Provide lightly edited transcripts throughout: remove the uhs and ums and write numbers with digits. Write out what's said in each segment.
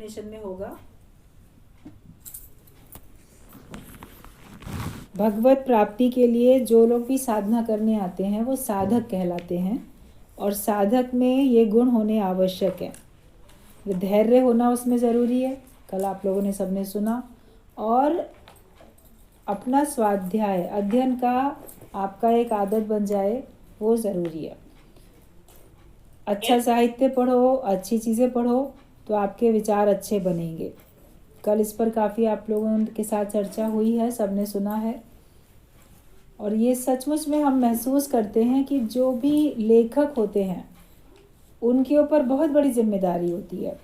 में होगा। भगवत प्राप्ति के लिए जो लोग भी साधना करने आते हैं वो साधक कहलाते हैं, और साधक में ये गुण होने आवश्यक है। धैर्य होना उसमें ज़रूरी है, कल आप लोगों ने सबने सुना। और अपना स्वाध्याय अध्ययन का आपका एक आदत बन जाए, वो ज़रूरी है। अच्छा साहित्य पढ़ो, अच्छी चीज़ें पढ़ो तो आपके विचार अच्छे बनेंगे। कल इस पर काफ़ी आप लोगों के साथ चर्चा हुई है, सबने सुना है। और ये सचमुच में हम महसूस करते हैं कि जो भी लेखक होते हैं उनके ऊपर बहुत बड़ी जिम्मेदारी होती है।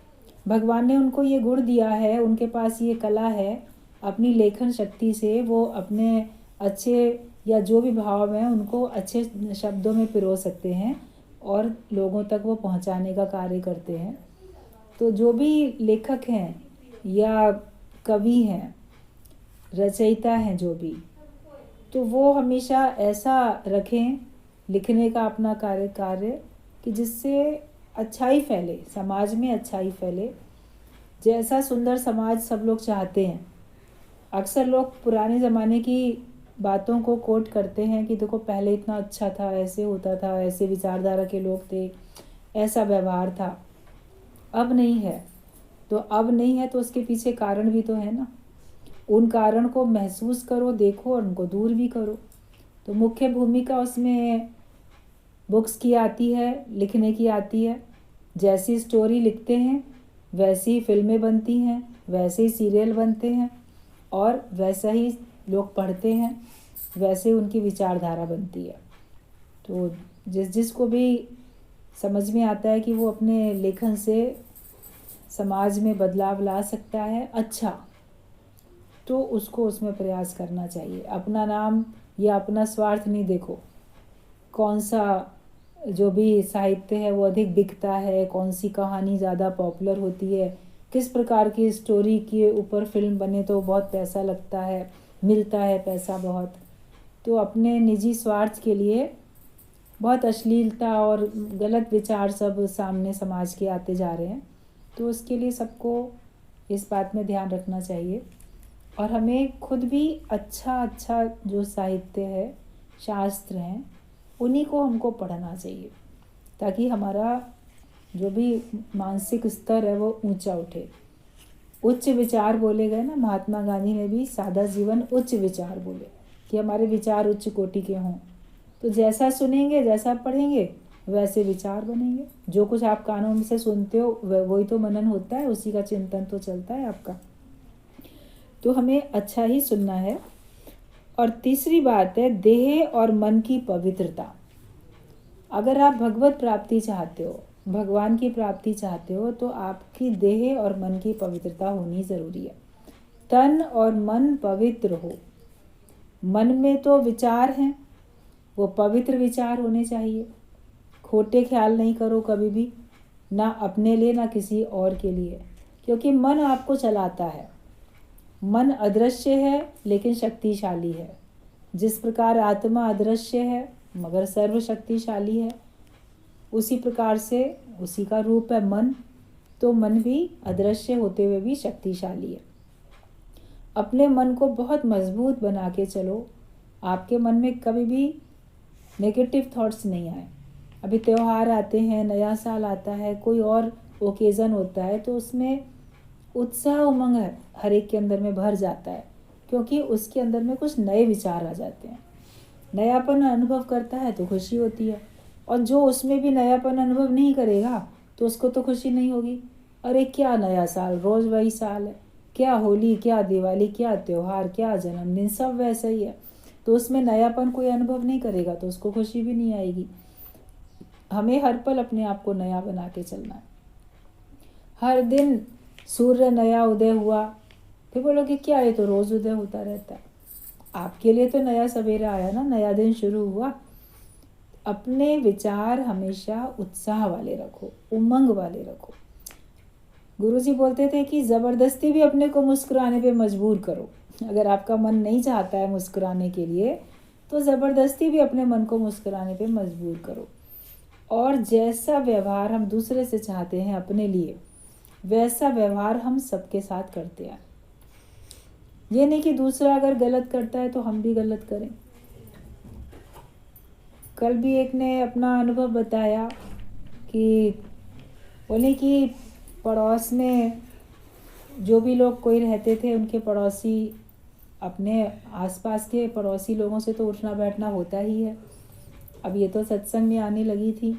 भगवान ने उनको ये गुण दिया है, उनके पास ये कला है, अपनी लेखन शक्ति से वो अपने अच्छे या जो भी भाव हैं उनको अच्छे शब्दों में पिरो सकते हैं और लोगों तक वो पहुंचाने का कार्य करते हैं। तो जो भी लेखक हैं या कवि हैं, रचयिता हैं जो भी, तो वो हमेशा ऐसा रखें लिखने का अपना कार्य कि जिससे अच्छाई फैले, समाज में अच्छाई फैले। जैसा सुंदर समाज सब लोग चाहते हैं। अक्सर लोग पुराने ज़माने की बातों को कोट करते हैं कि देखो पहले इतना अच्छा था, ऐसे होता था, ऐसे विचारधारा के लोग थे, ऐसा व्यवहार था। अब नहीं है। तो अब नहीं है तो उसके पीछे कारण भी तो है ना। उन कारण को महसूस करो, देखो और उनको दूर भी करो। तो मुख्य भूमिका उसमें बुक्स की आती है, लिखने की आती है। जैसी स्टोरी लिखते हैं वैसी ही फिल्में बनती हैं, वैसे ही सीरियल बनते हैं, और वैसा ही लोग पढ़ते हैं, वैसे उनकी विचारधारा बनती है। तो जिसको भी समझ में आता है कि वो अपने लेखन से समाज में बदलाव ला सकता है अच्छा, तो उसको उसमें प्रयास करना चाहिए। अपना नाम या अपना स्वार्थ नहीं देखो, कौन सा जो भी साहित्य है वो अधिक बिकता है, कौन सी कहानी ज़्यादा पॉपुलर होती है, किस प्रकार की स्टोरी के ऊपर फिल्म बने तो बहुत पैसा लगता है, मिलता है पैसा बहुत। तो अपने निजी स्वार्थ के लिए बहुत अश्लीलता और गलत विचार सब सामने समाज के आते जा रहे हैं। तो उसके लिए सबको इस बात में ध्यान रखना चाहिए, और हमें खुद भी अच्छा जो साहित्य है, शास्त्र हैं, उन्हीं को हमको पढ़ना चाहिए, ताकि हमारा जो भी मानसिक स्तर है वो ऊंचा उठे। उच्च विचार बोले गए ना, महात्मा गांधी ने भी सादा जीवन उच्च विचार बोले कि हमारे विचार उच्च कोटि के हों। तो जैसा सुनेंगे, जैसा पढ़ेंगे, वैसे विचार बनेंगे। जो कुछ आप कानों में से सुनते हो वही तो मनन होता है, उसी का चिंतन तो चलता है आपका। तो हमें अच्छा ही सुनना है। और तीसरी बात है देह और मन की पवित्रता। अगर आप भगवत प्राप्ति चाहते हो, भगवान की प्राप्ति चाहते हो, तो आपकी देह और मन की पवित्रता होनी ज़रूरी है। तन और मन पवित्र हो। मन में तो विचार हैं, वो पवित्र विचार होने चाहिए। खोटे ख्याल नहीं करो कभी भी, ना अपने लिए ना किसी और के लिए, क्योंकि मन आपको चलाता है। मन अदृश्य है लेकिन शक्तिशाली है। जिस प्रकार आत्मा अदृश्य है मगर सर्वशक्तिशाली है, उसी प्रकार से उसी का रूप है मन। तो मन भी अदृश्य होते हुए भी शक्तिशाली है। अपने मन को बहुत मजबूत बना के चलो, आपके मन में कभी भी नेगेटिव थॉट्स नहीं आए। अभी त्यौहार आते हैं, नया साल आता है, कोई और ओकेज़न होता है, तो उसमें उत्साह उमंग हर एक के अंदर में भर जाता है, क्योंकि उसके अंदर में कुछ नए विचार आ जाते हैं। नयापन अनुभव करता है तो खुशी होती है, और जो उसमें भी नयापन अनुभव नहीं करेगा तो उसको तो खुशी नहीं होगी। अरे क्या नया साल, रोज़ वही साल है, क्या होली, क्या दिवाली, क्या त्यौहार, क्या जन्मदिन, सब वैसा ही है। तो उसमें नयापन कोई अनुभव नहीं करेगा तो उसको खुशी भी नहीं आएगी। हमें हर पल अपने आप को नया बना के चलना है। हर दिन सूर्य नया उदय हुआ, फिर बोलोगे क्या ये तो रोज़ उदय होता रहता है। आपके लिए तो नया सवेरा आया ना, नया दिन शुरू हुआ। अपने विचार हमेशा उत्साह वाले रखो, उमंग वाले रखो। गुरुजी बोलते थे कि ज़बरदस्ती भी अपने को मुस्कुराने पे मजबूर करो। अगर आपका मन नहीं चाहता है मुस्कुराने के लिए, तो ज़बरदस्ती भी अपने मन को मुस्कुराने पे मजबूर करो। और जैसा व्यवहार हम दूसरे से चाहते हैं अपने लिए, वैसा व्यवहार हम सबके साथ करते हैं। ये नहीं कि दूसरा अगर गलत करता है तो हम भी गलत करें। कल भी एक ने अपना अनुभव बताया कि बोले कि पड़ोस में जो भी लोग कोई रहते थे, उनके पड़ोसी, अपने आसपास के पड़ोसी लोगों से तो उठना बैठना होता ही है। अब ये तो सत्संग में आने लगी थी,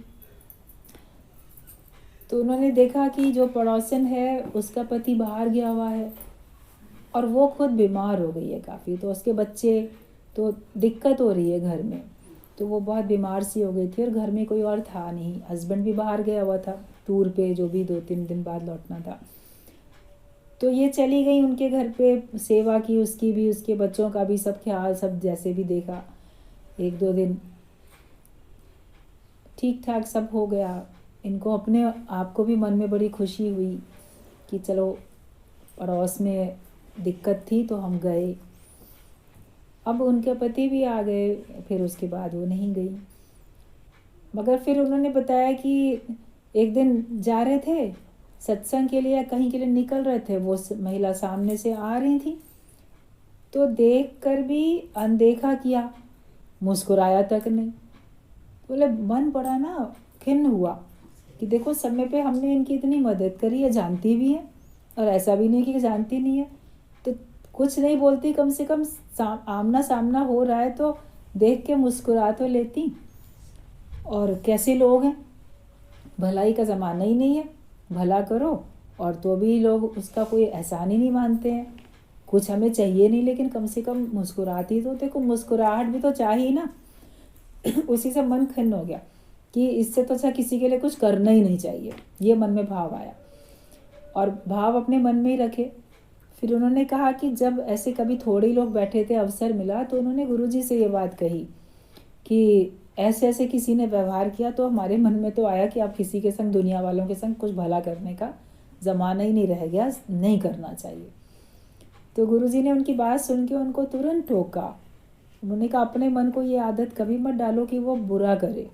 तो उन्होंने देखा कि जो पड़ोसन है उसका पति बाहर गया हुआ है और वो खुद बीमार हो गई है काफ़ी। तो उसके बच्चे, तो दिक्कत हो रही है घर में, तो वो बहुत बीमार सी हो गई थी और घर में कोई और था नहीं। हस्बैंड भी बाहर गया हुआ था टूर पे, जो भी 2-3 दिन बाद लौटना था। तो ये चली गई उनके घर पे, सेवा की उसकी भी, उसके बच्चों का भी, सब ख्याल, सब जैसे भी देखा। 1-2 दिन ठीक ठाक सब हो गया। इनको अपने आप को भी मन में बड़ी खुशी हुई कि चलो पड़ोस में दिक्कत थी तो हम गए। अब उनके पति भी आ गए, फिर उसके बाद वो नहीं गई। मगर फिर उन्होंने बताया कि एक दिन जा रहे थे सत्संग के लिए या कहीं के लिए निकल रहे थे, वो महिला सामने से आ रही थी, तो देख कर भी अनदेखा किया, मुस्कुराया तक नहीं। बोले मन बड़ा ना खिन्न हुआ कि देखो समय पे हमने इनकी इतनी मदद करी है, जानती भी है और ऐसा भी नहीं कि जानती नहीं है, तो कुछ नहीं बोलती, कम से कम आमना सामना हो रहा है तो देख के मुस्कुरा तो लेती। और कैसे लोग हैं, भलाई का ज़माना ही नहीं है, भला करो और तो भी लोग उसका कोई एहसान ही नहीं मानते हैं। कुछ हमें चाहिए नहीं, लेकिन कम से कम मुस्कुराती तो देखो, मुस्कुराहट भी तो चाहिए ना। उसी से मन खिन्न हो गया कि इससे तो अच्छा किसी के लिए कुछ करना ही नहीं चाहिए, ये मन में भाव आया। और भाव अपने मन में ही रखे। फिर उन्होंने कहा कि जब ऐसे कभी थोड़े ही लोग बैठे थे, अवसर मिला, तो उन्होंने गुरुजी से ये बात कही कि ऐसे ऐसे किसी ने व्यवहार किया, तो हमारे मन में तो आया कि आप किसी के संग, दुनिया वालों के संग कुछ भला करने का ज़माना ही नहीं रह गया, नहीं करना चाहिए। तो गुरुजी ने उनकी बात सुन के उनको तुरंत टोका। उन्होंने कहा अपने मन को ये आदत कभी मत डालो कि वो बुरा करे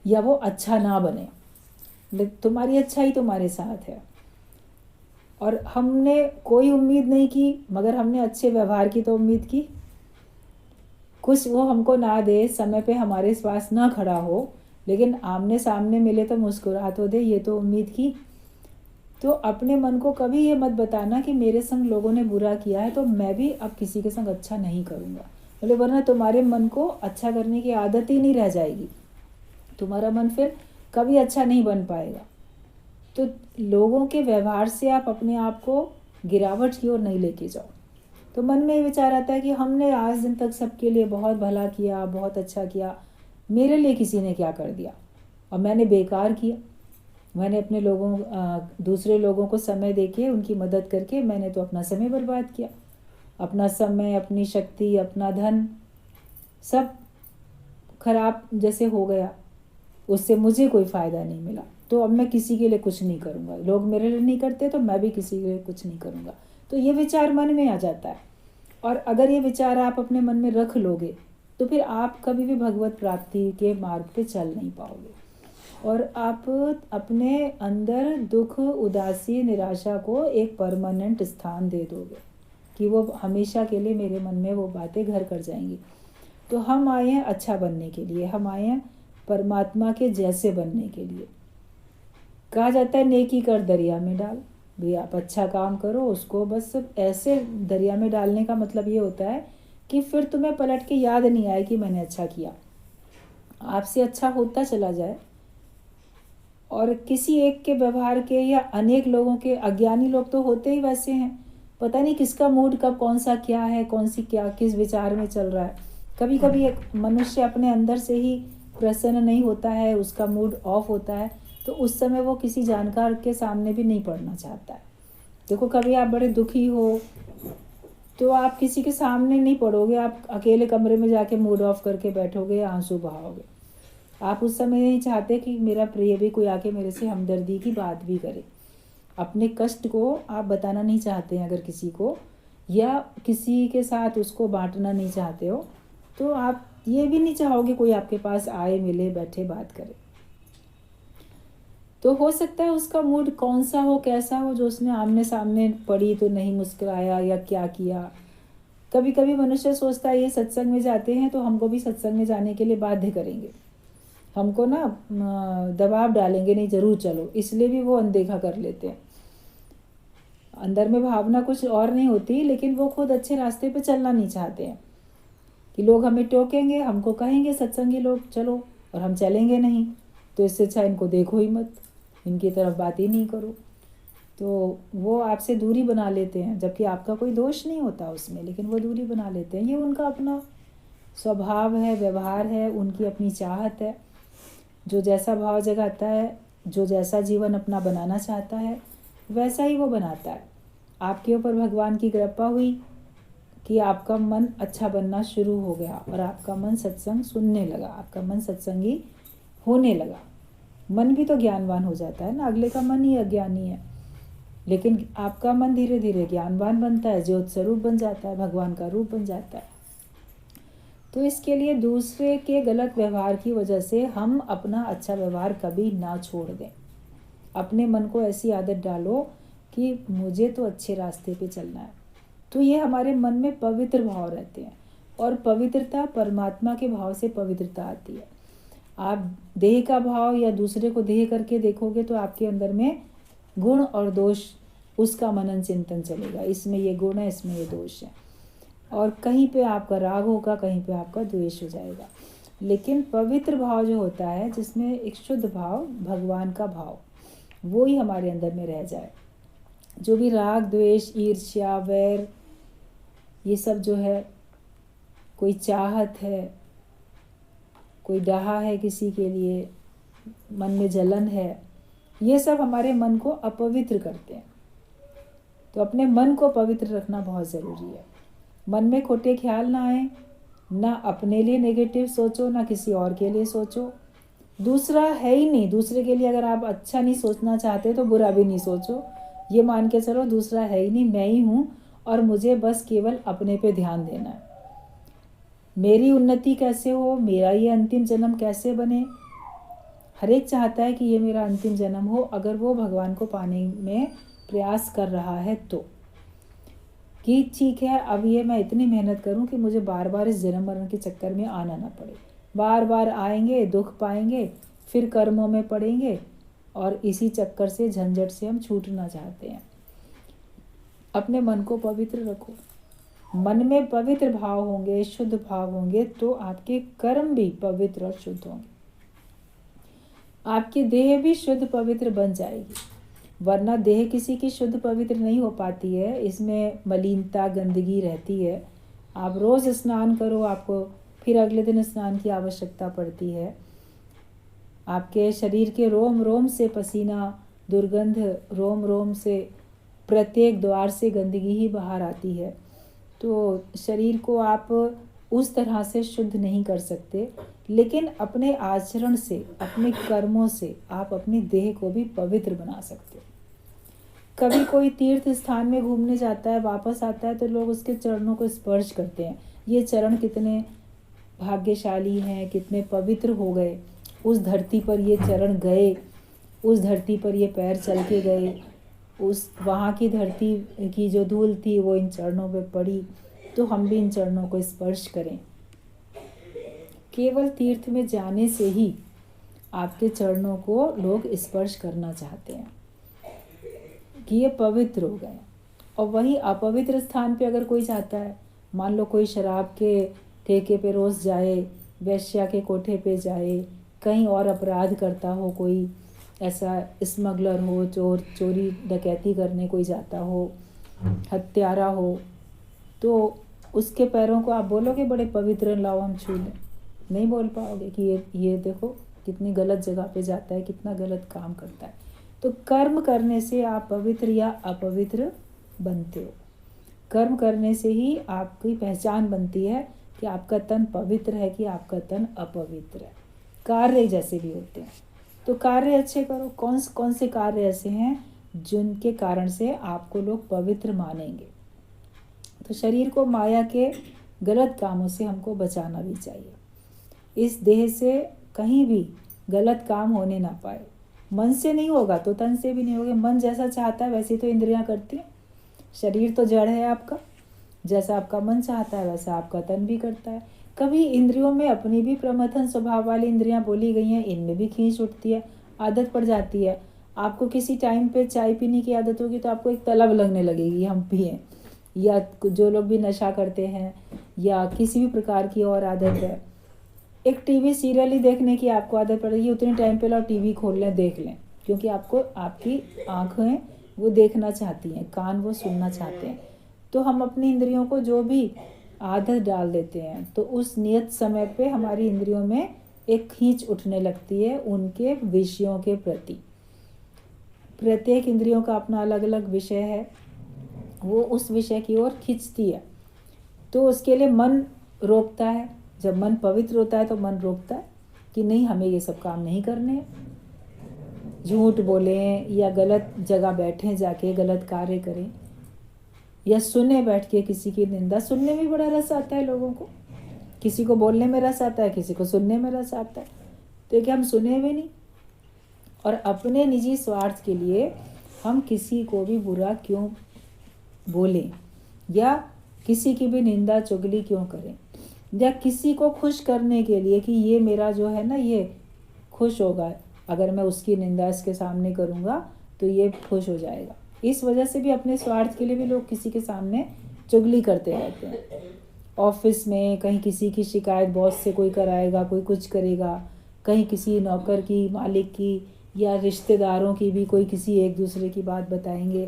या वो अच्छा ना बने, तुम्हारी अच्छाई तुम्हारे साथ है। और हमने कोई उम्मीद नहीं की, मगर हमने अच्छे व्यवहार की तो उम्मीद की। कुछ वो हमको ना दे, समय पे हमारे पास ना खड़ा हो, लेकिन आमने सामने मिले तो मुस्कुरा तो दे, ये तो उम्मीद की। तो अपने मन को कभी ये मत बताना कि मेरे संग लोगों ने बुरा किया है तो मैं भी अब किसी के संग अच्छा नहीं करूँगा। बोले वरना तुम्हारे मन को अच्छा करने की आदत ही नहीं रह जाएगी, तुम्हारा मन फिर कभी अच्छा नहीं बन पाएगा। तो लोगों के व्यवहार से आप अपने आप को गिरावट की ओर नहीं लेके जाओ। तो मन में ये विचार आता है कि हमने आज दिन तक सबके लिए बहुत भला किया, बहुत अच्छा किया, मेरे लिए किसी ने क्या कर दिया और मैंने बेकार किया। मैंने अपने दूसरे लोगों को समय देके उनकी मदद करके मैंने तो अपना समय बर्बाद किया, अपना समय, अपनी शक्ति, अपना धन सब खराब जैसे हो गया, उससे मुझे कोई फ़ायदा नहीं मिला। तो अब मैं किसी के लिए कुछ नहीं करूँगा, लोग मेरे लिए नहीं करते तो मैं भी किसी के लिए कुछ नहीं करूँगा। तो ये विचार मन में आ जाता है। और अगर ये विचार आप अपने मन में रख लोगे तो फिर आप कभी भी भगवत प्राप्ति के मार्ग पे चल नहीं पाओगे और आप अपने अंदर दुख, उदासी, निराशा को एक परमानेंट स्थान दे दोगे कि वो हमेशा के लिए मेरे मन में वो बातें घर कर जाएंगी। तो हम आए हैं अच्छा बनने के लिए, हम आए हैं परमात्मा के जैसे बनने के लिए। कहा जाता है नेकी कर दरिया में डाल। भाई आप अच्छा काम करो, उसको बस ऐसे दरिया में डालने का मतलब ये होता है कि फिर तुम्हें पलट के याद नहीं आए कि मैंने अच्छा किया, आपसे अच्छा होता चला जाए। और किसी एक के व्यवहार के या अनेक लोगों के, अज्ञानी लोग तो होते ही वैसे हैं, पता नहीं किसका मूड कब कौन सा क्या है, कौन सी क्या किस विचार में चल रहा है। कभी कभी एक मनुष्य अपने अंदर से ही प्रसन्न नहीं होता है, उसका मूड ऑफ होता है, तो उस समय वो किसी जानकार के सामने भी नहीं पढ़ना चाहता है। देखो कभी आप बड़े दुखी हो तो आप किसी के सामने नहीं पढ़ोगे, आप अकेले कमरे में जाके मूड ऑफ करके बैठोगे, आंसू बहाओगे। आप उस समय नहीं चाहते कि मेरा प्रिय भी कोई आके मेरे से हमदर्दी की बात भी करे। अपने कष्ट को आप बताना नहीं चाहते हैं अगर किसी को, या किसी के साथ उसको बांटना नहीं चाहते हो, तो आप ये भी नहीं चाहोगे कोई आपके पास आए, मिले, बैठे, बात करे। तो हो सकता है उसका मूड कौन सा हो, कैसा हो, जो उसने आमने सामने पढ़ी तो नहीं मुस्कुराया या क्या किया। कभी कभी मनुष्य सोचता है ये सत्संग में जाते हैं तो हमको भी सत्संग में जाने के लिए बाध्य करेंगे, हमको ना दबाव डालेंगे, नहीं ज़रूर चलो, इसलिए भी वो अनदेखा कर लेते हैं। अंदर में भावना कुछ और नहीं होती, लेकिन वो खुद अच्छे रास्ते पे चलना नहीं चाहते हैं कि लोग हमें टोकेंगे, हमको कहेंगे सत्संगी लोग चलो, और हम चलेंगे नहीं, तो इससे अच्छा इनको देखो ही मत, इनकी तरफ बात ही नहीं करो। तो वो आपसे दूरी बना लेते हैं, जबकि आपका कोई दोष नहीं होता उसमें, लेकिन वो दूरी बना लेते हैं। ये उनका अपना स्वभाव है, व्यवहार है, उनकी अपनी चाहत है। जो जैसा भाव जगाता है, जो जैसा जीवन अपना बनाना चाहता है, वैसा ही वो बनाता है। आपके ऊपर भगवान की कृपा हुई कि आपका मन अच्छा बनना शुरू हो गया और आपका मन सत्संग सुनने लगा, आपका मन सत्संगी होने लगा। मन भी तो ज्ञानवान हो जाता है ना, अगले का मन ही अज्ञानी है, लेकिन आपका मन धीरे धीरे ज्ञानवान बनता है, ज्योत स्वरूप बन जाता है, भगवान का रूप बन जाता है। तो इसके लिए दूसरे के गलत व्यवहार की वजह से हम अपना अच्छा व्यवहार कभी ना छोड़ दें। अपने मन को ऐसी आदत डालो कि मुझे तो अच्छे रास्ते पे चलना है, तो ये हमारे मन में पवित्र भाव रहते हैं, और पवित्रता परमात्मा के भाव से पवित्रता आती है। आप देह का भाव या दूसरे को देह करके देखोगे तो आपके अंदर में गुण और दोष, उसका मनन चिंतन चलेगा, इसमें ये गुण है, इसमें ये दोष है, और कहीं पे आपका राग होगा, कहीं पे आपका द्वेष हो जाएगा। लेकिन पवित्र भाव जो होता है, जिसमें एक शुद्ध भाव, भगवान का भाव, वो ही हमारे अंदर में रह जाए। जो भी राग द्वेष ईर्ष्या वैर, ये सब जो है, कोई चाहत है, कोई डहा है किसी के लिए, मन में जलन है, ये सब हमारे मन को अपवित्र करते हैं। तो अपने मन को पवित्र रखना बहुत ज़रूरी है। मन में खोटे ख्याल ना आए, ना अपने लिए नेगेटिव सोचो, ना किसी और के लिए सोचो। दूसरा है ही नहीं, दूसरे के लिए अगर आप अच्छा नहीं सोचना चाहते तो बुरा भी नहीं सोचो। ये मान के चलो दूसरा है ही नहीं, मैं ही हूँ, और मुझे बस केवल अपने पे ध्यान देना है। मेरी उन्नति कैसे हो, मेरा ये अंतिम जन्म कैसे बने, हर एक चाहता है कि ये मेरा अंतिम जन्म हो, अगर वो भगवान को पाने में प्रयास कर रहा है तो, कि ठीक है अब ये मैं इतनी मेहनत करूं कि मुझे बार बार इस जन्म मरण के चक्कर में आना ना पड़े। बार बार आएंगे, दुख पाएंगे, फिर कर्मों में पड़ेंगे, और इसी चक्कर से, झंझट से हम छूटना चाहते हैं। अपने मन को पवित्र रखो। मन में पवित्र भाव होंगे, शुद्ध भाव होंगे, तो आपके कर्म भी पवित्र और शुद्ध होंगे, आपकी देह भी शुद्ध पवित्र बन जाएगी। वरना देह किसी की शुद्ध पवित्र नहीं हो पाती है, इसमें मलिनता गंदगी रहती है। आप रोज़ स्नान करो, आपको फिर अगले दिन स्नान की आवश्यकता पड़ती है। आपके शरीर के रोम रोम से पसीना, दुर्गंध, रोम रोम से, प्रत्येक द्वार से गंदगी ही बाहर आती है। तो शरीर को आप उस तरह से शुद्ध नहीं कर सकते, लेकिन अपने आचरण से, अपने कर्मों से आप अपनी देह को भी पवित्र बना सकते हो। कभी कोई तीर्थ स्थान में घूमने जाता है, वापस आता है तो लोग उसके चरणों को स्पर्श करते हैं। ये चरण कितने भाग्यशाली हैं, कितने पवित्र हो गए, उस धरती पर ये चरण गए, उस धरती पर ये पैर चल के गए, उस वहाँ की धरती की जो धूल थी वो इन चरणों पे पड़ी, तो हम भी इन चरणों को स्पर्श करें। केवल तीर्थ में जाने से ही आपके चरणों को लोग स्पर्श करना चाहते हैं कि ये पवित्र हो गए। और वहीं अपवित्र स्थान पे अगर कोई जाता है, मान लो कोई शराब के ठेके पे रोज़ जाए, वेश्या के कोठे पे जाए, कहीं और अपराध करता हो, कोई ऐसा स्मगलर हो, चोरी डकैती करने कोई जाता हो, हत्यारा हो, तो उसके पैरों को आप बोलोगे बड़े पवित्र, लाओ हम छू लें? नहीं बोल पाओगे कि ये देखो कितनी गलत जगह पे जाता है, कितना गलत काम करता है। तो कर्म करने से आप पवित्र या अपवित्र बनते हो। कर्म करने से ही आपकी पहचान बनती है कि आपका तन पवित्र है कि आपका तन अपवित्र है। कार्य जैसे भी होते हैं, तो कार्य अच्छे करो। कौन से कार्य ऐसे हैं जिनके कारण से आपको लोग पवित्र मानेंगे? तो शरीर को माया के गलत कामों से हमको बचाना भी चाहिए। इस देह से कहीं भी गलत काम होने ना पाए, मन से नहीं होगा तो तन से भी नहीं होगा। मन जैसा चाहता है वैसे तो इंद्रियां करती हैं। शरीर तो जड़ है आपका, जैसा आपका मन चाहता है वैसा आपका तन भी करता है। कभी इंद्रियों में अपनी भी प्रमथन स्वभाव वाली इंद्रियां बोली गई हैं, इनमें भी खींच उठती है, आदत पड़ जाती है। आपको किसी टाइम पे चाय पीने की आदत होगी तो आपको एक तलब लगने लगेगी हम पिए, या जो लोग भी नशा करते हैं या किसी भी प्रकार की और आदत है, एक टीवी सीरियल ही देखने की आपको आदत पड़ेगी, उतने टाइम पे लाओ टीवी खोल लें देख लें, क्योंकि आपको आपकी आँखें वो देखना चाहती हैं, कान वो सुनना चाहते हैं। तो हम अपनी इंद्रियों को जो भी आदत डाल देते हैं तो उस नियत समय पे हमारी इंद्रियों में एक खींच उठने लगती है उनके विषयों के प्रति। प्रत्येक इंद्रियों का अपना अलग अलग विषय है, वो उस विषय की ओर खींचती है। तो उसके लिए मन रोकता है। जब मन पवित्र होता है तो मन रोकता है कि नहीं, हमें ये सब काम नहीं करने, झूठ बोलें या गलत जगह बैठें, जाके गलत कार्य करें, या सुने बैठ के किसी की निंदा। सुनने में बड़ा रस आता है लोगों को, किसी को बोलने में रस आता है, किसी को सुनने में रस आता है। तो क्या हम सुने भी नहीं, और अपने निजी स्वार्थ के लिए हम किसी को भी बुरा क्यों बोलें, या किसी की भी निंदा चुगली क्यों करें, या किसी को खुश करने के लिए कि ये मेरा जो है ना ये खुश होगा, अगर मैं उसकी निंदा इसके सामने करूँगा तो ये खुश हो जाएगा। इस वजह से भी अपने स्वार्थ के लिए भी लोग किसी के सामने चुगली करते रहते हैं। ऑफिस में कहीं किसी की शिकायत बॉस से कोई कराएगा, कोई कुछ करेगा, कहीं किसी नौकर की, मालिक की, या रिश्तेदारों की भी कोई किसी एक दूसरे की बात बताएंगे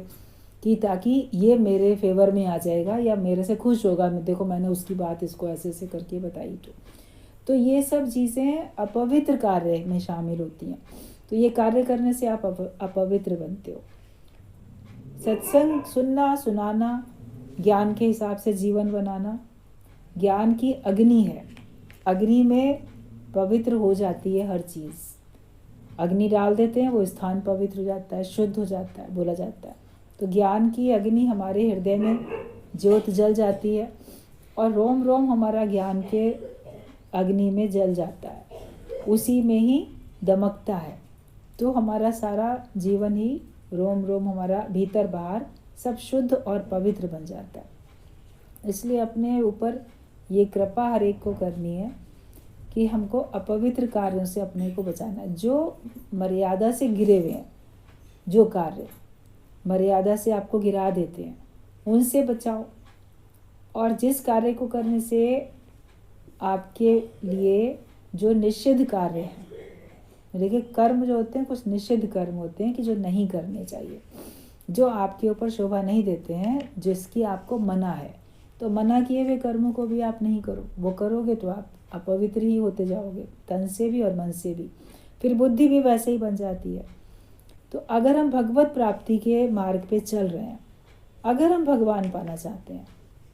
कि ताकि ये मेरे फेवर में आ जाएगा या मेरे से खुश होगा, देखो मैंने उसकी बात इसको ऐसे ऐसे करके बताई। तो ये सब चीज़ें अपवित्र कार्य में शामिल होती हैं। तो ये कार्य करने से आप अपवित्र बनते हो। सत्संग सुनना, सुनाना, ज्ञान के हिसाब से जीवन बनाना, ज्ञान की अग्नि है। अग्नि में पवित्र हो जाती है हर चीज़। अग्नि डाल देते हैं, वो स्थान पवित्र हो जाता है, शुद्ध हो जाता है, बोला जाता है। तो ज्ञान की अग्नि हमारे हृदय में ज्योत जल जाती है और रोम रोम हमारा ज्ञान के अग्नि में जल जाता है, उसी में ही दमकता है। तो हमारा सारा जीवन ही रोम रोम, हमारा भीतर बाहर सब शुद्ध और पवित्र बन जाता है। इसलिए अपने ऊपर ये कृपा हर एक को करनी है कि हमको अपवित्र कार्यों से अपने को बचाना है। जो मर्यादा से गिरे हुए हैं, जो कार्य मर्यादा से आपको गिरा देते हैं, उनसे बचाओ। और जिस कार्य को करने से आपके लिए जो निषिद्ध कार्य हैं, देखिए कर्म जो होते हैं कुछ निषिद्ध कर्म होते हैं कि जो नहीं करने चाहिए, जो आपके ऊपर शोभा नहीं देते हैं, जिसकी आपको मना है, तो मना किए हुए कर्मों को भी आप नहीं करो। वो करोगे तो आप अपवित्र ही होते जाओगे, तन से भी और मन से भी। फिर बुद्धि भी वैसे ही बन जाती है। तो अगर हम भगवत प्राप्ति के मार्ग पे चल रहे हैं, अगर हम भगवान पाना चाहते हैं,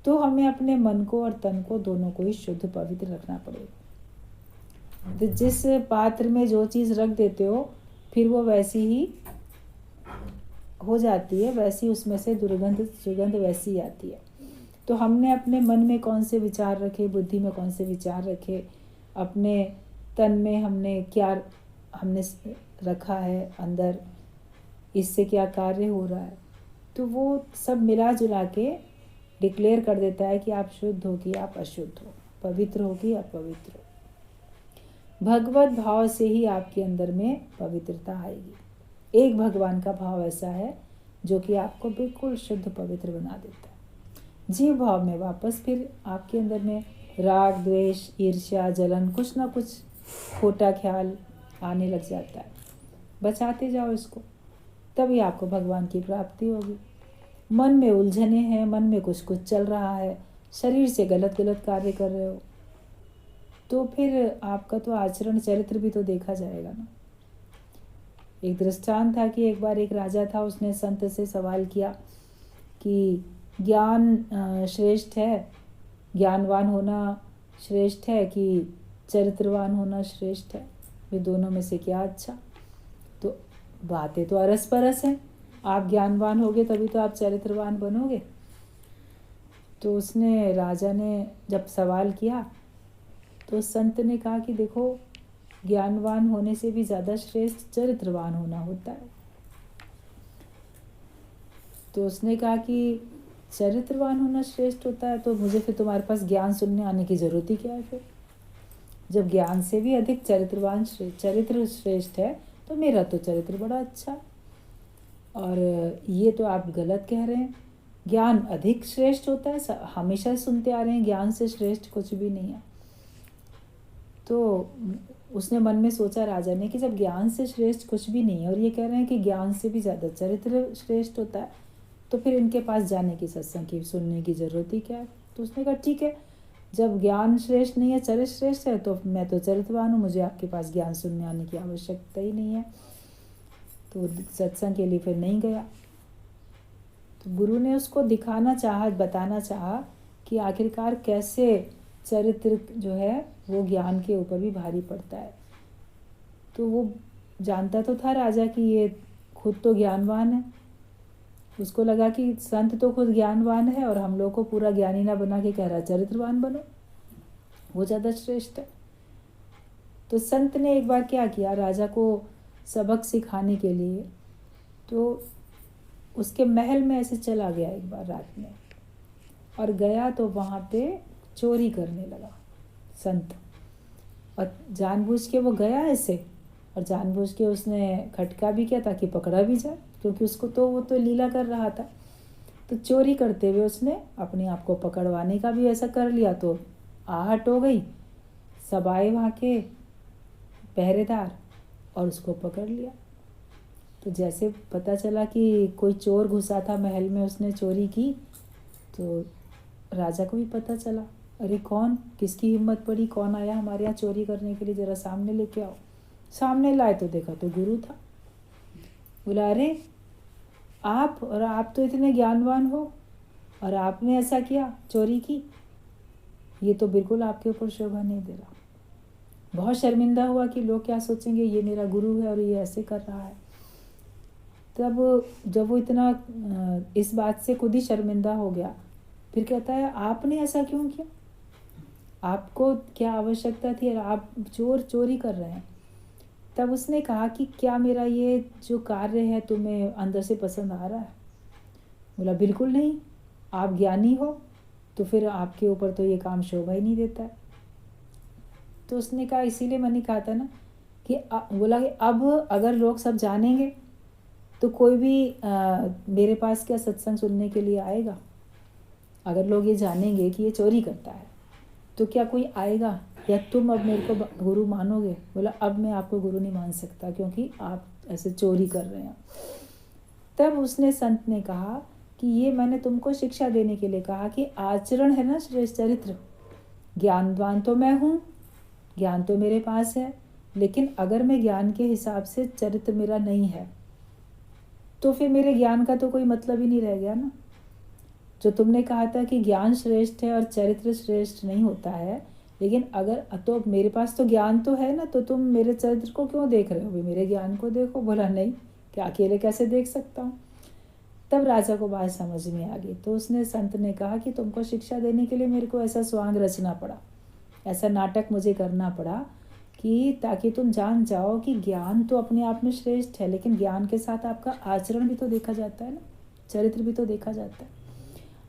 तो हमें अपने मन को और तन को दोनों को ही शुद्ध पवित्र रखना पड़ेगा। तो जिस पात्र में जो चीज़ रख देते हो फिर वो वैसी ही हो जाती है, वैसी उसमें से दुर्गंध सुगंध वैसी आती है। तो हमने अपने मन में कौन से विचार रखे, बुद्धि में कौन से विचार रखे, अपने तन में हमने क्या हमने रखा है अंदर, इससे क्या कार्य हो रहा है, तो वो सब मिला जुला के डिक्लेयर कर देता है कि आप शुद्ध हो कि आप अशुद्ध हो, पवित्र हो कि अपवित्र हो। भगवत भाव से ही आपके अंदर में पवित्रता आएगी। एक भगवान का भाव ऐसा है जो कि आपको बिल्कुल शुद्ध पवित्र बना देता है। जीव भाव में वापस फिर आपके अंदर में राग, द्वेष, ईर्ष्या, जलन, कुछ ना कुछ खोटा ख्याल आने लग जाता है। बचाते जाओ इसको, तभी आपको भगवान की प्राप्ति होगी। मन में उलझने हैं, मन में कुछ कुछ चल रहा है, शरीर से गलत गलत कार्य कर रहे हो, तो फिर आपका तो आचरण चरित्र भी तो देखा जाएगा ना। एक दृष्टांत था कि एक बार एक राजा था, उसने संत से सवाल किया कि ज्ञान श्रेष्ठ है, ज्ञानवान होना श्रेष्ठ है कि चरित्रवान होना श्रेष्ठ है, वे दोनों में से क्या अच्छा। तो बातें तो अरस परस हैं, आप ज्ञानवान होगे तभी तो आप चरित्रवान बनोगे। तो उसने, राजा ने जब सवाल किया तो संत ने कहा कि देखो, ज्ञानवान होने से भी ज़्यादा श्रेष्ठ चरित्रवान होना होता है। तो उसने कहा कि चरित्रवान होना श्रेष्ठ होता है, तो मुझे फिर तुम्हारे पास ज्ञान सुनने आने की ज़रूरत ही क्या है फिर? जब ज्ञान से भी अधिक चरित्र श्रेष्ठ है, तो मेरा तो चरित्र बड़ा अच्छा। और ये तो आप गलत कह रहे हैं, ज्ञान अधिक श्रेष्ठ होता है। हमेशा सुनते आ रहे हैं ज्ञान से श्रेष्ठ कुछ भी नहीं है। तो उसने मन में सोचा राजा ने कि जब ज्ञान से श्रेष्ठ कुछ भी नहीं है और ये कह रहे हैं कि ज्ञान से भी ज़्यादा चरित्र श्रेष्ठ होता है, तो फिर इनके पास जाने की, सत्संग की सुनने की ज़रूरत ही क्या है? तो उसने कहा ठीक है, जब ज्ञान श्रेष्ठ नहीं है चरित्र श्रेष्ठ है, तो मैं तो चरित्रवान हूँ, मुझे आपके पास ज्ञान सुनने आने की आवश्यकता ही नहीं है। तो सत्संग के लिए फिर नहीं गया। तो गुरु ने उसको दिखाना चाहा, बताना चाहा कि आखिरकार कैसे चरित्र जो है वो ज्ञान के ऊपर भी भारी पड़ता है। तो वो जानता तो था राजा कि ये खुद तो ज्ञानवान है। उसको लगा कि संत तो खुद ज्ञानवान है और हम लोग को पूरा ज्ञानी ना बना के कह रहा चरित्रवान बनो, वो ज़्यादा श्रेष्ठ है। तो संत ने एक बार क्या किया, राजा को सबक सिखाने के लिए तो उसके महल में ऐसे चला गया एक बार रात में, और गया तो वहाँ पे चोरी करने लगा संत। और जानबूझ के वो गया ऐसे, और जानबूझ के उसने खटका भी किया ताकि पकड़ा भी जाए, क्योंकि उसको तो वो तो लीला कर रहा था। तो चोरी करते हुए उसने अपने आप को पकड़वाने का भी ऐसा कर लिया, तो आहट हो गई। सब आए वहाँ के पहरेदार और उसको पकड़ लिया। तो जैसे पता चला कि कोई चोर घुसा था महल में, उसने चोरी की, तो राजा को भी पता चला, अरे कौन, किसकी हिम्मत पड़ी, कौन आया हमारे यहाँ चोरी करने के लिए, ज़रा सामने लेके आओ। सामने लाए तो देखा तो गुरु था। बोला अरे आप, और आप तो इतने ज्ञानवान हो और आपने ऐसा किया, चोरी की, ये तो बिल्कुल आपके ऊपर शोभा नहीं दे रहा। बहुत शर्मिंदा हुआ कि लोग क्या सोचेंगे, ये मेरा गुरु है और ये ऐसे कर रहा है। तब जब वो इतना इस बात से खुद ही शर्मिंदा हो गया, फिर कहता है आपने ऐसा क्यों किया, आपको क्या आवश्यकता थी और आप चोरी कर रहे हैं। तब उसने कहा कि क्या मेरा ये जो कार्य है तुम्हें अंदर से पसंद आ रहा है? बोला बिल्कुल नहीं, आप ज्ञानी हो तो फिर आपके ऊपर तो ये काम शोभा ही नहीं देता है। तो उसने कहा, इसीलिए मैंने कहा था ना कि बोला कि अब अगर लोग सब जानेंगे तो कोई भी मेरे पास क्या सत्संग सुनने के लिए आएगा? अगर लोग ये जानेंगे कि ये चोरी करता है तो क्या कोई आएगा, या तुम अब मेरे को गुरु मानोगे? बोला अब मैं आपको गुरु नहीं मान सकता, क्योंकि आप ऐसे चोरी कर रहे हैं। तब उसने संत ने कहा कि ये मैंने तुमको शिक्षा देने के लिए कहा कि आचरण है ना श्रेष्ठ चरित्र। ज्ञानवान तो मैं हूँ, ज्ञान तो मेरे पास है, लेकिन अगर मैं ज्ञान के हिसाब से चरित्र मेरा नहीं है तो फिर मेरे ज्ञान का तो कोई मतलब ही नहीं रह गया ना। जो तुमने कहा था कि ज्ञान श्रेष्ठ है और चरित्र श्रेष्ठ नहीं होता है, लेकिन अगर तो मेरे पास तो ज्ञान तो है ना, तो तुम मेरे चरित्र को क्यों देख रहे हो? भाई मेरे ज्ञान को देखो। बोला नहीं, क्या अकेले कैसे देख सकता हूँ। तब राजा को बात समझ में आ गई। तो उसने संत ने कहा कि तुमको शिक्षा देने के लिए मेरे को ऐसा स्वांग रचना पड़ा, ऐसा नाटक मुझे करना पड़ा कि ताकि तुम जान जाओ कि ज्ञान तो अपने आप में श्रेष्ठ है, लेकिन ज्ञान के साथ आपका आचरण भी तो देखा जाता है ना, चरित्र भी तो देखा जाता है।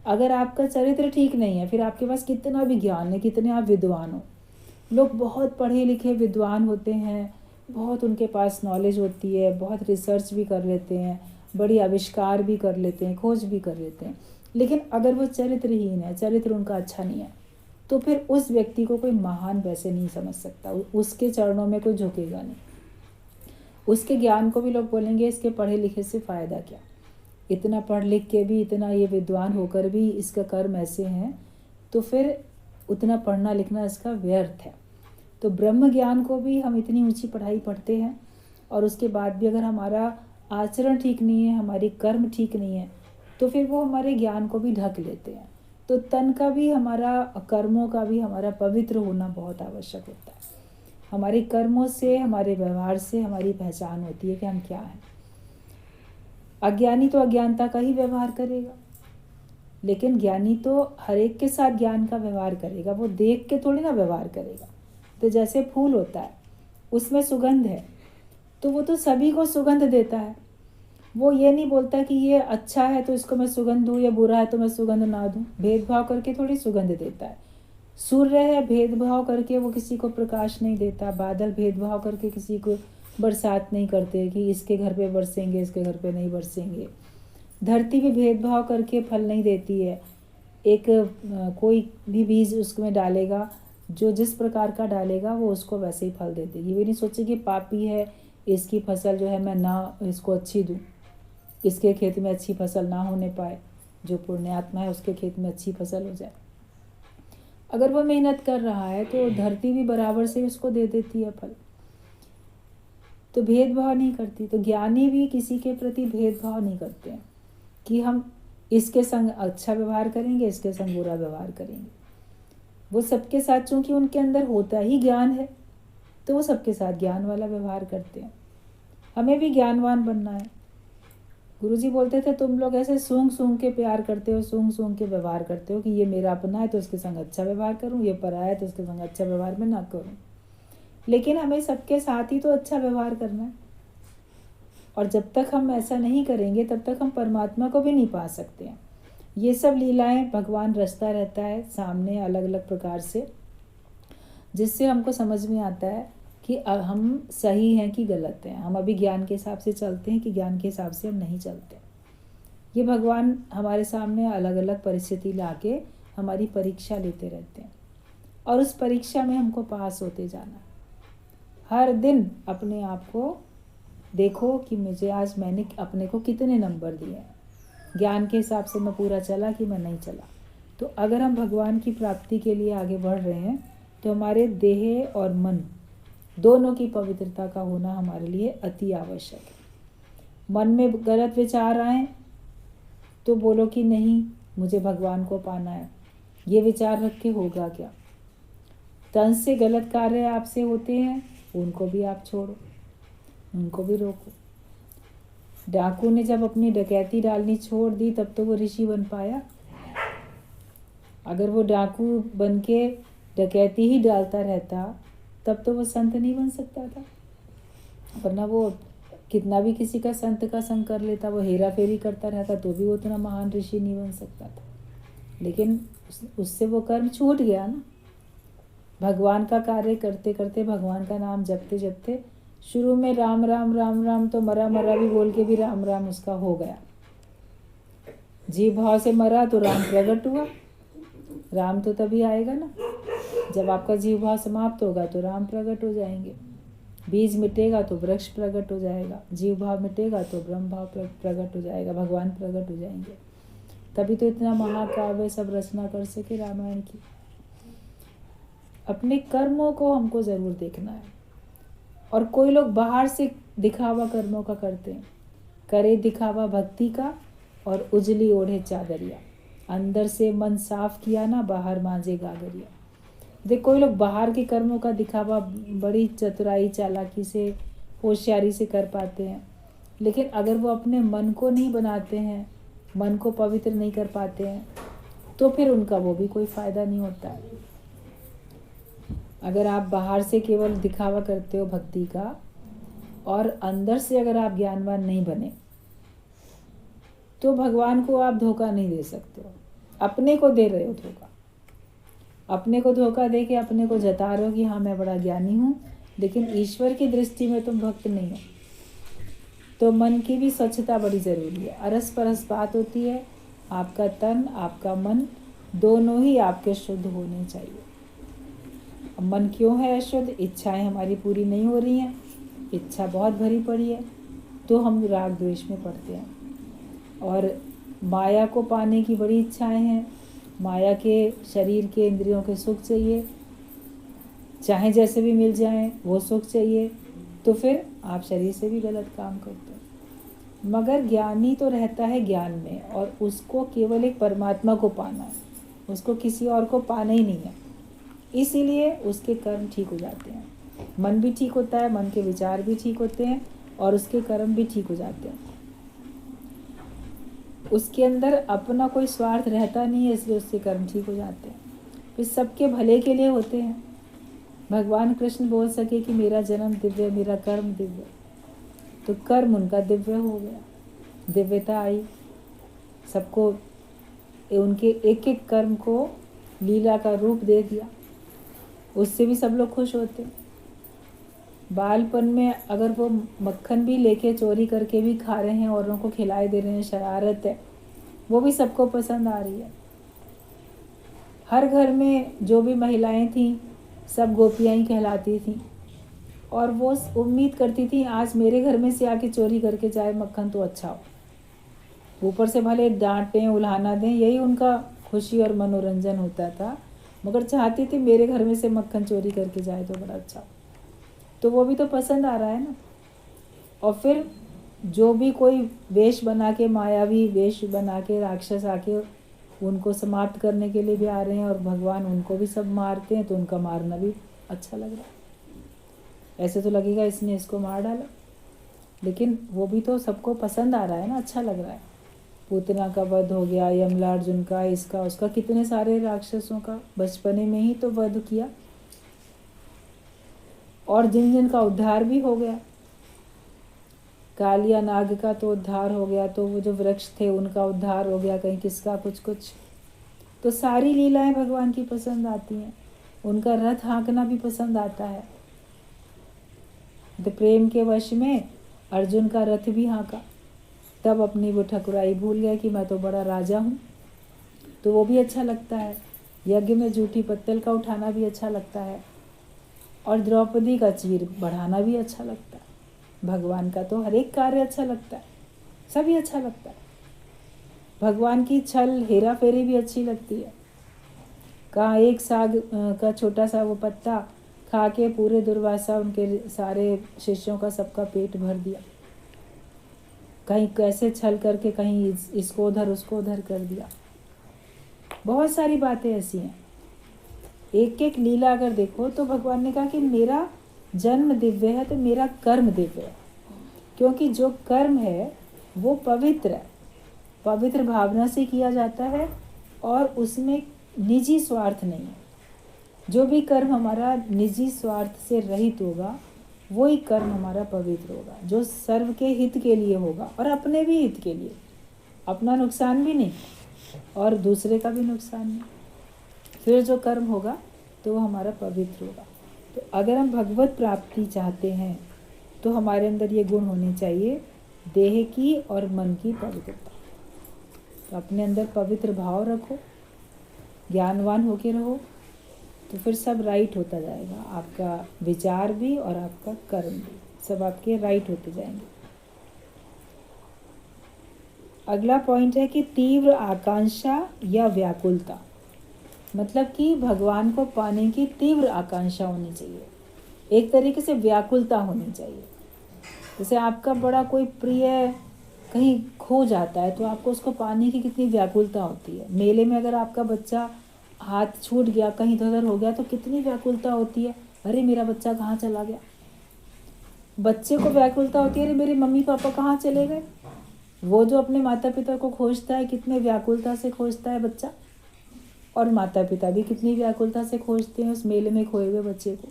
अगर आपका चरित्र ठीक नहीं है, फिर आपके पास कितना भी ज्ञान है, कितने आप विद्वान हो, लोग बहुत पढ़े लिखे विद्वान होते हैं, बहुत उनके पास नॉलेज होती है, बहुत रिसर्च भी कर लेते हैं, बड़ी आविष्कार भी कर लेते हैं, खोज भी कर लेते हैं, लेकिन अगर वो चरित्रहीन है, चरित्र उनका अच्छा नहीं है, तो फिर उस व्यक्ति को कोई महान वैसे नहीं समझ सकता, उसके चरणों में कोई झुकेगा नहीं। उसके ज्ञान को भी लोग बोलेंगे इसके पढ़े लिखे से फ़ायदा क्या, इतना पढ़ लिख के भी, इतना ये विद्वान होकर भी इसका कर्म ऐसे हैं, तो फिर उतना पढ़ना लिखना इसका व्यर्थ है। तो ब्रह्म ज्ञान को भी हम इतनी ऊंची पढ़ाई पढ़ते हैं और उसके बाद भी अगर हमारा आचरण ठीक नहीं है, हमारी कर्म ठीक नहीं है, तो फिर वो हमारे ज्ञान को भी ढक लेते हैं। तो तन का भी, हमारा कर्मों का भी हमारा पवित्र होना बहुत आवश्यक होता है। हमारे कर्मों से, हमारे व्यवहार से हमारी पहचान होती है कि हम क्या हैं। अज्ञानी तो अज्ञानता का ही व्यवहार करेगा, लेकिन ज्ञानी तो हर एक के साथ ज्ञान का व्यवहार करेगा, वो देख के थोड़ी ना व्यवहार करेगा। तो जैसे फूल होता है, उसमें सुगंध है, तो वो तो सभी को सुगंध देता है। वो ये नहीं बोलता कि ये अच्छा है तो इसको मैं सुगंध दूँ, या बुरा है तो मैं सुगंध ना दूँ। भेदभाव करके थोड़ी सुगंध देता है। सूर्य है, भेदभाव करके वो किसी को प्रकाश नहीं देता। बादल भेदभाव करके किसी को बरसात नहीं करते कि इसके घर पे बरसेंगे, इसके घर पे नहीं बरसेंगे। धरती भी भेदभाव करके फल नहीं देती है। एक कोई भी बीज उसमें डालेगा, जो जिस प्रकार का डालेगा वो उसको वैसे ही फल देती है। ये भी नहीं सोचे कि पापी है, इसकी फसल जो है मैं ना इसको अच्छी दूँ, इसके खेत में अच्छी फसल ना होने पाए। जो पुण्यात्मा है उसके खेत में अच्छी फसल हो जाए। अगर वो मेहनत कर रहा है तो धरती भी बराबर से उसको दे देती है फल। तो भेदभाव नहीं करती। तो ज्ञानी भी किसी के प्रति भेदभाव नहीं करते हैं कि हम इसके संग अच्छा व्यवहार करेंगे, इसके संग बुरा व्यवहार करेंगे। वो सबके साथ, चूंकि उनके अंदर होता ही ज्ञान है, तो वो सबके साथ ज्ञान वाला व्यवहार करते हैं। हमें भी ज्ञानवान बनना है। गुरुजी बोलते थे तुम लोग ऐसे सूंघ सूंघ के प्यार करते हो, सूंघ सूंघ के व्यवहार करते हो कि ये मेरा अपना है तो इसके संग अच्छा व्यवहार करूँ, ये पराया है तो इसके संग अच्छा व्यवहार मैं ना करूँ। लेकिन हमें सबके साथ ही तो अच्छा व्यवहार करना है। और जब तक हम ऐसा नहीं करेंगे तब तक हम परमात्मा को भी नहीं पा सकते हैं। ये सब लीलाएं भगवान रचता रहता है सामने अलग अलग प्रकार से, जिससे हमको समझ में आता है कि अब हम सही हैं कि गलत हैं। हम अभी ज्ञान के हिसाब से चलते हैं कि ज्ञान के हिसाब से हम नहीं चलते। ये भगवान हमारे सामने अलग अलग परिस्थिति लाके हमारी परीक्षा लेते रहते हैं, और उस परीक्षा में हमको पास होते जाना। हर दिन अपने आप को देखो कि मुझे आज मैंने अपने को कितने नंबर दिए हैं, ज्ञान के हिसाब से मैं पूरा चला कि मैं नहीं चला। तो अगर हम भगवान की प्राप्ति के लिए आगे बढ़ रहे हैं तो हमारे देह और मन दोनों की पवित्रता का होना हमारे लिए अति आवश्यक है। मन में गलत विचार आए तो बोलो कि नहीं, मुझे भगवान को पाना है, ये विचार रख के होगा क्या। तन से गलत कार्य आपसे होते हैं, उनको भी आप छोड़ो, उनको भी रोको। डाकू ने जब अपनी डकैती डालनी छोड़ दी तब तो वो ऋषि बन पाया। अगर वो डाकू बन के डकैती ही डालता रहता तब तो वो संत नहीं बन सकता था। वरना वो कितना भी किसी का संत का संग कर लेता, वो हेरा फेरी करता रहता तो भी वो उतना महान ऋषि नहीं बन सकता था। लेकिन उससे वो कर्म छूट गया ना। भगवान का कार्य करते करते, भगवान का नाम जपते जपते, शुरू में राम राम राम राम तो मरा मरा भी बोल के भी राम राम उसका हो गया। जीव भाव से मरा तो राम प्रकट हुआ। राम तो तभी आएगा ना जब आपका जीव भाव समाप्त होगा, तो राम प्रकट हो जाएंगे। बीज मिटेगा तो वृक्ष प्रकट हो जाएगा, जीव भाव मिटेगा तो ब्रह्म भाव प्रकट हो जाएगा, भगवान प्रकट हो जाएंगे। तभी तो इतना महाकाव्य सब रचना कर सके रामायण की। अपने कर्मों को हमको जरूर देखना है। और कोई लोग बाहर से दिखावा कर्मों का करते हैं, करे दिखावा भक्ति का और उजली ओढ़े चादरिया। अंदर से मन साफ किया ना, बाहर मांझे गागरिया। देख, कोई लोग बाहर के कर्मों का दिखावा बड़ी चतुराई चालाकी से, होशियारी से कर पाते हैं, लेकिन अगर वो अपने मन को नहीं बनाते हैं, मन को पवित्र नहीं कर पाते हैं, तो फिर उनका वो भी कोई फायदा नहीं होता है। अगर आप बाहर से केवल दिखावा करते हो भक्ति का और अंदर से अगर आप ज्ञानवान नहीं बने, तो भगवान को आप धोखा नहीं दे सकते हो। अपने को दे रहे हो धोखा। अपने को धोखा दे के अपने को जता रहे हो कि हाँ मैं बड़ा ज्ञानी हूँ, लेकिन ईश्वर की दृष्टि में तुम भक्त नहीं हो। तो मन की भी स्वच्छता बड़ी ज़रूरी है। अरस परस बात होती है। आपका तन, आपका मन दोनों ही आपके शुद्ध होने चाहिए। अब मन क्यों है अशुद्ध? इच्छाएं हमारी पूरी नहीं हो रही हैं, इच्छा बहुत भरी पड़ी है, तो हम राग द्वेष में पड़ते हैं। और माया को पाने की बड़ी इच्छाएं हैं। माया के शरीर के इंद्रियों के सुख चाहिए, चाहे जैसे भी मिल जाएं वो सुख चाहिए, तो फिर आप शरीर से भी गलत काम करते हैं। मगर ज्ञानी तो रहता है ज्ञान में, और उसको केवल एक परमात्मा को पाना है, उसको किसी और को पाना ही नहीं है। इसीलिए उसके कर्म ठीक हो जाते हैं। मन भी ठीक होता है, मन के विचार भी ठीक होते हैं, और उसके कर्म भी ठीक हो जाते हैं। उसके अंदर अपना कोई स्वार्थ रहता नहीं है, इसलिए उसके कर्म ठीक हो जाते हैं। फिर सबके भले के लिए होते हैं। भगवान कृष्ण बोल सके कि मेरा जन्म दिव्य, मेरा कर्म दिव्य, तो कर्म उनका दिव्य हो गया, दिव्यता आई सबको। उनके एक एक कर्म को लीला का रूप दे दिया, उससे भी सब लोग खुश होते। बालपन में अगर वो मक्खन भी लेके चोरी करके भी खा रहे हैं, औरों को खिलाए दे रहे हैं, शरारत है, वो भी सबको पसंद आ रही है। हर घर में जो भी महिलाएं थीं सब गोपियाँ ही कहलाती थीं, और वो उम्मीद करती थी आज मेरे घर में से आके चोरी करके जाए मक्खन तो अच्छा हो। ऊपर से भले डांटें उल्हाना दें, यही उनका खुशी और मनोरंजन होता था, मगर चाहती थी मेरे घर में से मक्खन चोरी करके जाए तो बड़ा अच्छा हो। तो वो भी तो पसंद आ रहा है ना। और फिर जो भी कोई वेश बना के, मायावी वेश बना के राक्षस आके उनको समाप्त करने के लिए भी आ रहे हैं, और भगवान उनको भी सब मारते हैं, तो उनका मारना भी अच्छा लग रहा है। ऐसे तो लगेगा इसने इसको मार डाला, लेकिन वो भी तो सबको पसंद आ रहा है ना, अच्छा लग रहा है। पूतना का वध हो गया, यमलार्जुन का, इसका उसका, कितने सारे राक्षसों का बचपने में ही तो वध किया, और जिन जिन का उद्धार भी हो गया। कालिया नाग का तो उद्धार हो गया, तो वो जो वृक्ष थे उनका उद्धार हो गया, कहीं किसका कुछ कुछ। तो सारी लीलाएं भगवान की पसंद आती हैं। उनका रथ हाँकना भी पसंद आता है। तो प्रेम के वश में अर्जुन का रथ भी हाँका, तब अपनी वो ठकुराई भूल गए कि मैं तो बड़ा राजा हूँ, तो वो भी अच्छा लगता है। यज्ञ में जूठी पत्तल का उठाना भी अच्छा लगता है, और द्रौपदी का चीर बढ़ाना भी अच्छा लगता है। भगवान का तो हर एक कार्य अच्छा लगता है, सभी अच्छा लगता है। भगवान की छल हेरा फेरी भी अच्छी लगती है। कहाँ एक साग का छोटा सा वो पत्ता खा के पूरे दुर्वासा उनके सारे शिष्यों का सबका पेट भर दिया, कहीं कैसे छल करके कहीं इसको उधर उसको उधर कर दिया। बहुत सारी बातें ऐसी हैं। एक एक लीला अगर देखो तो भगवान ने कहा कि मेरा जन्म दिव्य है तो मेरा कर्म दिव्य है, क्योंकि जो कर्म है वो पवित्र है, पवित्र भावना से किया जाता है, और उसमें निजी स्वार्थ नहीं है। जो भी कर्म हमारा निजी स्वार्थ से रहित होगा वही कर्म हमारा पवित्र होगा, जो सर्व के हित के लिए होगा और अपने भी हित के लिए, अपना नुकसान भी नहीं और दूसरे का भी नुकसान नहीं, फिर जो कर्म होगा तो वो हमारा पवित्र होगा। तो अगर हम भगवत प्राप्ति चाहते हैं तो हमारे अंदर ये गुण होने चाहिए, देह की और मन की पवित्रता। तो अपने अंदर पवित्र भाव रखो, ज्ञानवान होके रहो, तो फिर सब राइट होता जाएगा। आपका विचार भी और आपका कर्म भी सब आपके राइट होते जाएंगे। अगला पॉइंट है कि तीव्र आकांक्षा या व्याकुलता, मतलब कि भगवान को पाने की तीव्र आकांक्षा होनी चाहिए, एक तरीके से व्याकुलता होनी चाहिए। जैसे आपका बड़ा कोई प्रिय कहीं खो जाता है तो आपको उसको पाने की कितनी व्याकुलता होती है। मेले में अगर आपका बच्चा हाथ छूट गया, कहीं इधर हो गया, तो कितनी व्याकुलता होती है, अरे मेरा बच्चा कहाँ चला गया। बच्चे को व्याकुलता होती है, अरे मेरे मम्मी पापा कहाँ चले गए। वो जो अपने माता पिता को खोजता है, कितने व्याकुलता से खोजता है बच्चा, और माता पिता भी कितनी व्याकुलता से खोजते हैं उस मेले में खोए हुए बच्चे को।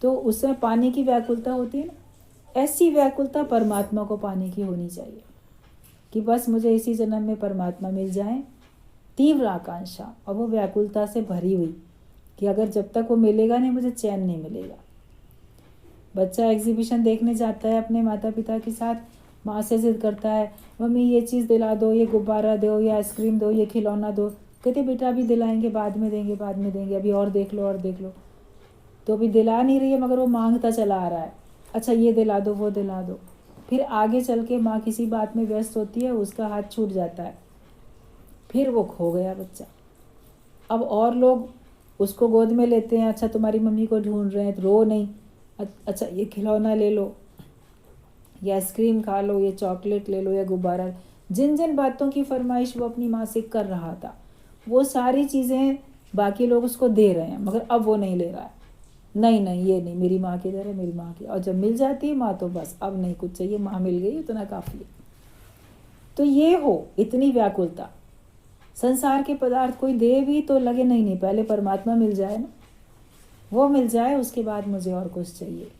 तो उसमें पाने की व्याकुलता होती है ना, ऐसी व्याकुलता परमात्मा को पाने की होनी चाहिए कि बस मुझे इसी जन्म में परमात्मा मिल जाए। तीव्र आकांक्षा और वो व्याकुलता से भरी हुई कि अगर जब तक वो मिलेगा नहीं मुझे चैन नहीं मिलेगा। बच्चा एग्जीबिशन देखने जाता है अपने माता पिता के साथ, माँ से जिद करता है, मम्मी ये चीज़ दिला दो, ये गुब्बारा दो, ये आइसक्रीम दो, ये खिलौना दो। कहते बेटा अभी दिलाएंगे, बाद में देंगे, बाद में देंगे, अभी और देख लो और देख लो। तो अभी दिला नहीं रही है मगर वो मांगता चला आ रहा है, अच्छा ये दिला दो, वो दिला दो। फिर आगे चल के माँ किसी बात में व्यस्त होती है, उसका हाथ छूट जाता है, फिर वो खो गया बच्चा। अब और लोग उसको गोद में लेते हैं, अच्छा तुम्हारी मम्मी को ढूंढ रहे हैं, तो रो नहीं, अच्छा ये खिलौना ले लो, ये आइसक्रीम खा लो, ये चॉकलेट ले लो, या गुब्बारा। जिन जिन बातों की फरमाइश वो अपनी माँ से कर रहा था वो सारी चीज़ें बाकी लोग उसको दे रहे हैं, मगर अब वो नहीं ले रहा है। नहीं नहीं ये नहीं, मेरी माँ किधर है, मेरी माँ की। और जब मिल जाती है माँ तो बस अब नहीं कुछ चाहिए, माँ मिल गई इतना काफ़ी है। तो ये हो इतनी व्याकुलता, संसार के पदार्थ कोई दे भी तो लगे नहीं नहीं पहले परमात्मा मिल जाए ना। वो मिल जाए उसके बाद मुझे और कुछ चाहिए।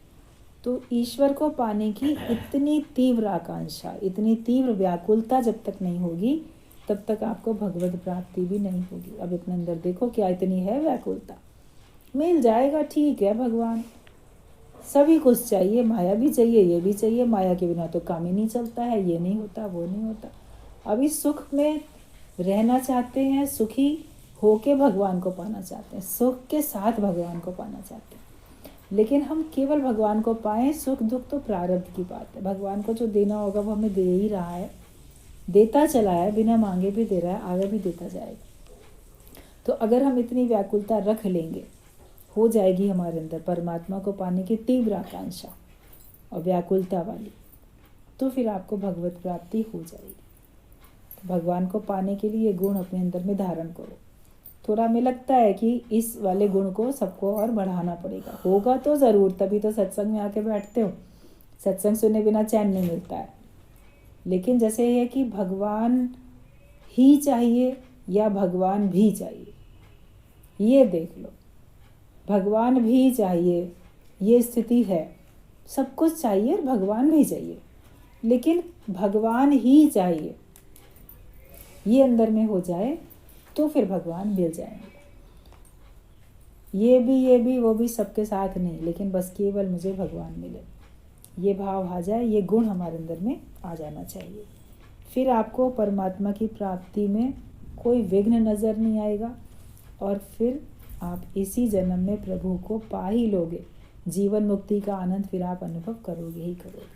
तो ईश्वर को पाने की इतनी तीव्र आकांक्षा, इतनी तीव्र व्याकुलता जब तक नहीं होगी तब तक आपको भगवत प्राप्ति भी नहीं होगी। अब अपने अंदर देखो क्या इतनी है व्याकुलता। मिल जाएगा ठीक है भगवान, सभी कुछ चाहिए, माया भी चाहिए, ये भी चाहिए, माया के बिना तो काम ही नहीं चलता है, ये नहीं होता, वो नहीं होता। अभी सुख में रहना चाहते हैं, सुखी होके भगवान को पाना चाहते हैं, सुख के साथ भगवान को पाना चाहते हैं। लेकिन हम केवल भगवान को पाएं, सुख दुख तो प्रारब्ध की बात है। भगवान को जो देना होगा वो हमें दे ही रहा है, देता चला है, बिना मांगे भी दे रहा है, आगे भी देता जाएगा। तो अगर हम इतनी व्याकुलता रख लेंगे, हो जाएगी हमारे अंदर परमात्मा को पाने की तीव्र आकांक्षा और व्याकुलता वाली, तो फिर आपको भगवत प्राप्ति हो जाएगी। तो भगवान को पाने के लिए ये गुण अपने अंदर में धारण करो। थोड़ा हमें लगता है कि इस वाले गुण को सबको और बढ़ाना पड़ेगा, होगा तो ज़रूर, तभी तो सत्संग में आके बैठते हो। सत्संग सुने बिना चैन नहीं मिलता है। लेकिन जैसे ये कि भगवान ही चाहिए या भगवान भी चाहिए, ये देख लो। भगवान भी चाहिए ये स्थिति है, सब कुछ चाहिए और भगवान भी चाहिए, लेकिन भगवान ही चाहिए ये अंदर में हो जाए तो फिर भगवान मिल जाएंगे। ये भी वो भी सबके साथ नहीं, लेकिन बस केवल मुझे भगवान मिले, ये भाव आ जाए, ये गुण हमारे अंदर में आ जाना चाहिए। फिर आपको परमात्मा की प्राप्ति में कोई विघ्न नज़र नहीं आएगा और फिर आप इसी जन्म में प्रभु को पा ही लोगे। जीवन मुक्ति का आनंद फिर आप अनुभव करोगे ही करोगे।